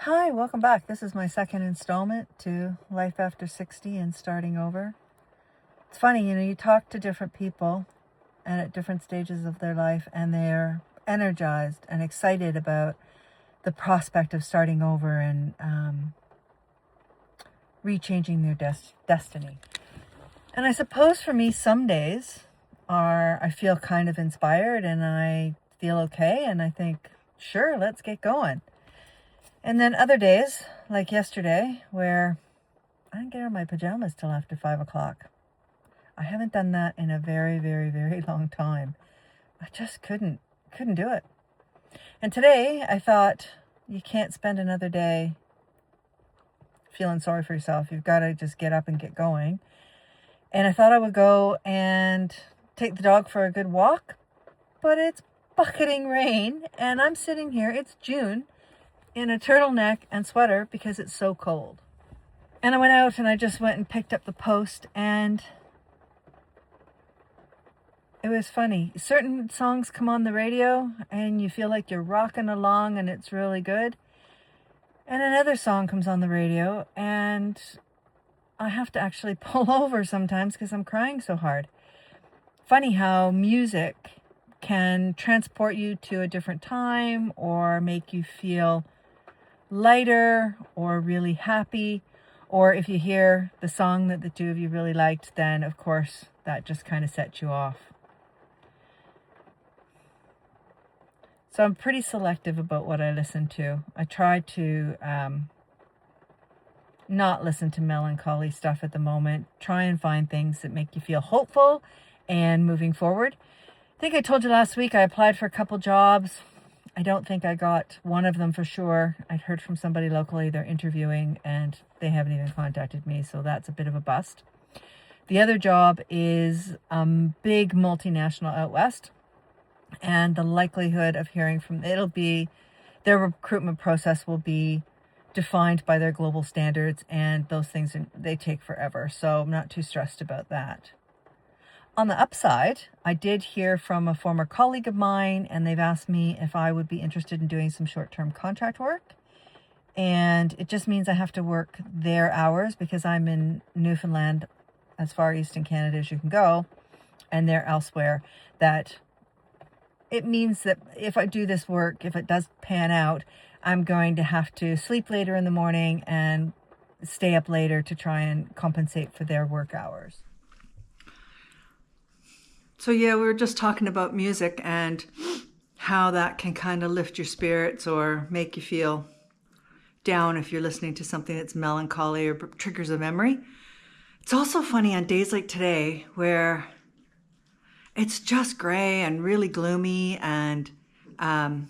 Hi, welcome back. This is my second installment to Life After 60 and Starting Over. It's funny, you talk to different people and at different stages of their life, and they're energized and excited about the prospect of starting over and rechanging their destiny. And I suppose for me, some days I feel kind of inspired and I feel okay and I think, sure, let's get going. And then other days, like yesterday, where I didn't get out of my pajamas till after 5 o'clock. I haven't done that in a very, very, very long time. I just couldn't do it. And today I thought, you can't spend another day feeling sorry for yourself. You've got to just get up and get going. And I thought I would go and take the dog for a good walk, but it's bucketing rain and I'm sitting here, it's June, in a turtleneck and sweater because it's so cold. And I went out and I just went and picked up the Post, and it was funny. Certain songs come on the radio and you feel like you're rocking along and it's really good. And another song comes on the radio and I have to actually pull over sometimes because I'm crying so hard. Funny how music can transport you to a different time or make you feel lighter or really happy, or if you hear the song that the two of you really liked, then of course that just kind of sets you off. So I'm pretty selective about what I listen to. I try to not listen to melancholy stuff at the moment. Try and find things that make you feel hopeful and moving forward. I think I told you last week I applied for a couple jobs. I don't think I got one of them for sure. I'd heard from somebody locally, they're interviewing and they haven't even contacted me, so that's a bit of a bust. The other job is big multinational out west, and the likelihood of hearing from their recruitment process will be defined by their global standards, and those things, they take forever, so I'm not too stressed about that. On the upside, I did hear from a former colleague of mine, and they've asked me if I would be interested in doing some short-term contract work. And it just means I have to work their hours because I'm in Newfoundland, as far east in Canada as you can go, and they're elsewhere. That it means that if I do this work, if it does pan out, I'm going to have to sleep later in the morning and stay up later to try and compensate for their work hours. So yeah, we were just talking about music and how that can kind of lift your spirits or make you feel down if you're listening to something that's melancholy or triggers a memory. It's also funny on days like today where it's just gray and really gloomy, and I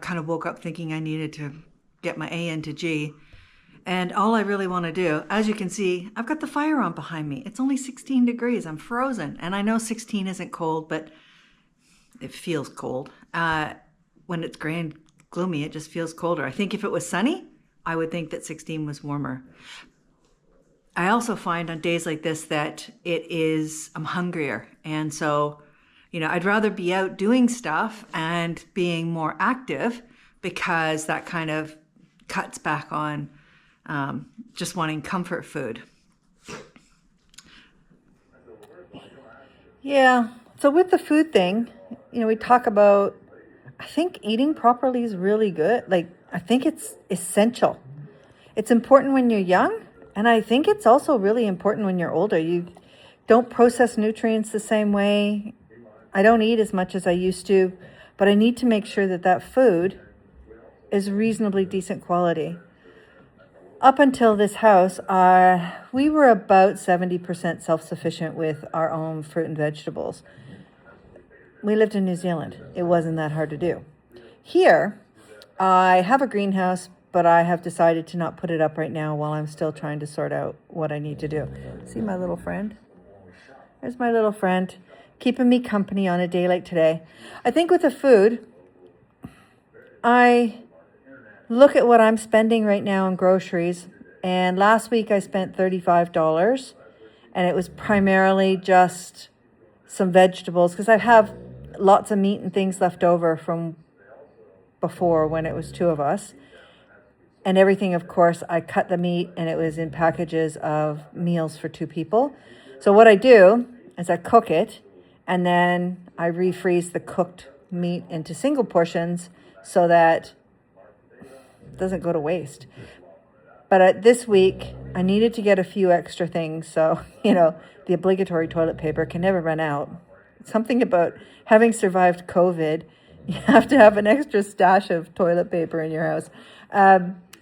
kind of woke up thinking I needed to get my A into G. And all I really want to do, as you can see, I've got the fire on behind me. It's only 16 degrees. I'm frozen. And I know 16 isn't cold, but it feels cold. When it's gray and gloomy, it just feels colder. I think if it was sunny, I would think that 16 was warmer. I also find on days like this that I'm hungrier. And so, I'd rather be out doing stuff and being more active because that kind of cuts back on just wanting comfort food. Yeah. So with the food thing, we talk about, I think eating properly is really good. I think it's essential. It's important when you're young, and I think it's also really important when you're older. You don't process nutrients the same way. I don't eat as much as I used to, but I need to make sure that food is reasonably decent quality. Up until this house, we were about 70% self-sufficient with our own fruit and vegetables. We lived in New Zealand. It wasn't that hard to do. Here, I have a greenhouse, but I have decided to not put it up right now while I'm still trying to sort out what I need to do. See my little friend? There's my little friend, keeping me company on a day like today. I think with the food, I look at what I'm spending right now on groceries. And last week I spent $35, and it was primarily just some vegetables because I have lots of meat and things left over from before when it was two of us. And everything, of course, I cut the meat and it was in packages of meals for two people. So what I do is I cook it and then I refreeze the cooked meat into single portions so that it doesn't go to waste. But this week, I needed to get a few extra things. So, the obligatory toilet paper can never run out. Something about having survived COVID, you have to have an extra stash of toilet paper in your house.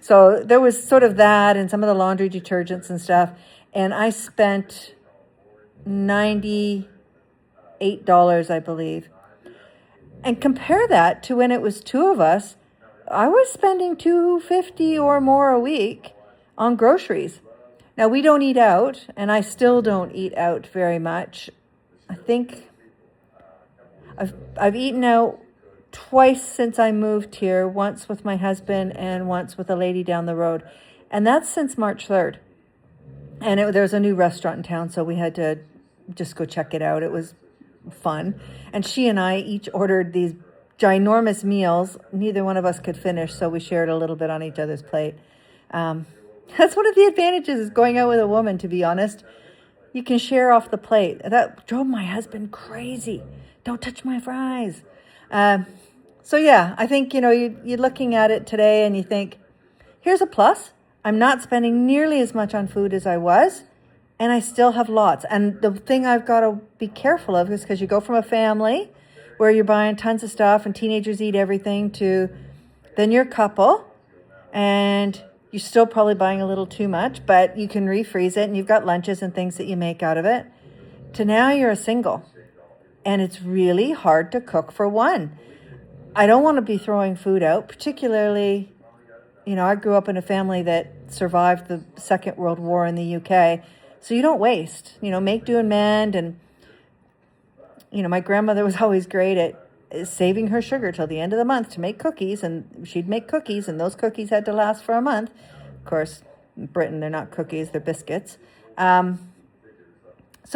So there was sort of that and some of the laundry detergents and stuff. And I spent $98, I believe. And compare that to when it was two of us, I was spending $250 or more a week on groceries. Now, we don't eat out, and I still don't eat out very much. I think I've eaten out twice since I moved here, once with my husband and once with a lady down the road. And that's since March 3rd. And there's a new restaurant in town, so we had to just go check it out. It was fun. And she and I each ordered these ginormous meals. Neither one of us could finish, so we shared a little bit on each other's plate. That's one of the advantages of going out with a woman, to be honest. You can share off the plate. That drove my husband crazy. Don't touch my fries. So yeah, I think, you're looking at it today and you think, here's a plus. I'm not spending nearly as much on food as I was, and I still have lots. And the thing I've got to be careful of is because you go from a family where you're buying tons of stuff and teenagers eat everything to then you're a couple and you're still probably buying a little too much, but you can refreeze it and you've got lunches and things that you make out of it. To now you're a single and it's really hard to cook for one. I don't want to be throwing food out, particularly, I grew up in a family that survived the Second World War in the UK. So you don't waste, make, do, and mend. And, my grandmother was always great at saving her sugar till the end of the month to make cookies. And she'd make cookies, and those cookies had to last for a month. Of course, in Britain, they're not cookies, they're biscuits. So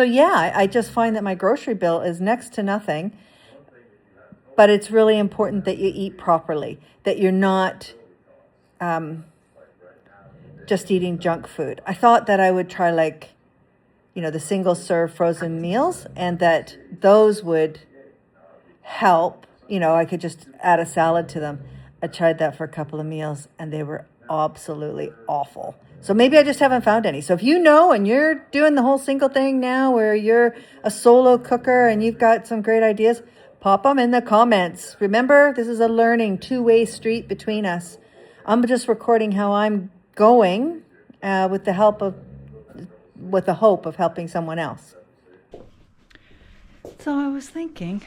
yeah, I just find that my grocery bill is next to nothing. But it's really important that you eat properly, that you're not just eating junk food. I thought that I would try the single serve frozen meals and that those would help. I could just add a salad to them. I tried that for a couple of meals and they were absolutely awful. So maybe I just haven't found any. So if you know and you're doing the whole single thing now where you're a solo cooker and you've got some great ideas, pop them in the comments. Remember, this is a learning two-way street between us. I'm just recording how I'm going with the hope of helping someone else. So I was thinking,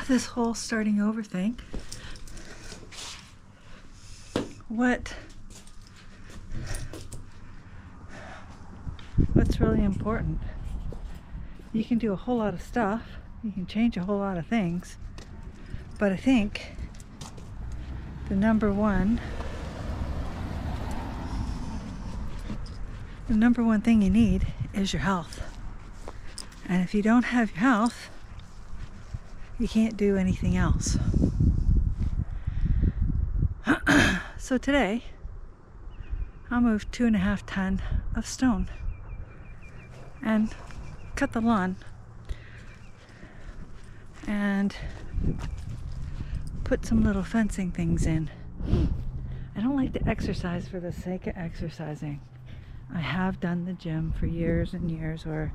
this whole starting over thing. What's really important? You can do a whole lot of stuff. You can change a whole lot of things. But I think the number one thing you need is your health. And if you don't have your health, you can't do anything else. So today, I moved 2.5 tons of stone and cut the lawn and put some little fencing things in. I don't like to exercise for the sake of exercising. I have done the gym for years and years where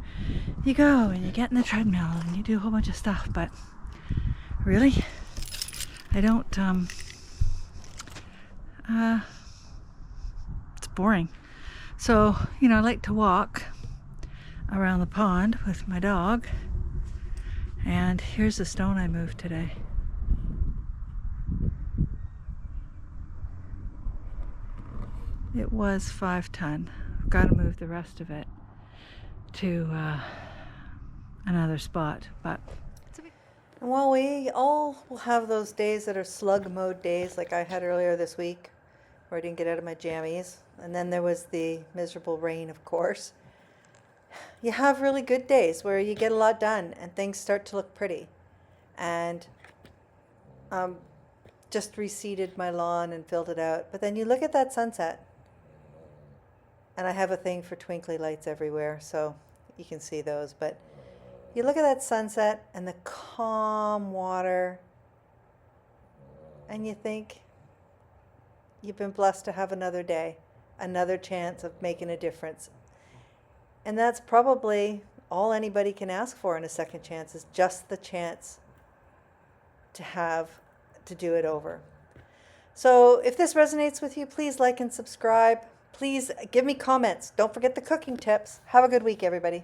you go and you get in the treadmill and you do a whole bunch of stuff, but really, I don't, it's boring. So, I like to walk around the pond with my dog. And here's the stone I moved today. It was 5 tons. I've got to move the rest of it to another spot. But well, we all will have those days that are slug mode days, like I had earlier this week, where I didn't get out of my jammies. And then there was the miserable rain, of course. You have really good days where you get a lot done and things start to look pretty. And just reseeded my lawn and filled it out. But then you look at that sunset, and I have a thing for twinkly lights everywhere, so you can see those. But you look at that sunset and the calm water, and you think you've been blessed to have another day, another chance of making a difference. And that's probably all anybody can ask for in a second chance, is just the chance to do it over. So if this resonates with you, please like and subscribe. Please give me comments. Don't forget the cooking tips. Have a good week, everybody.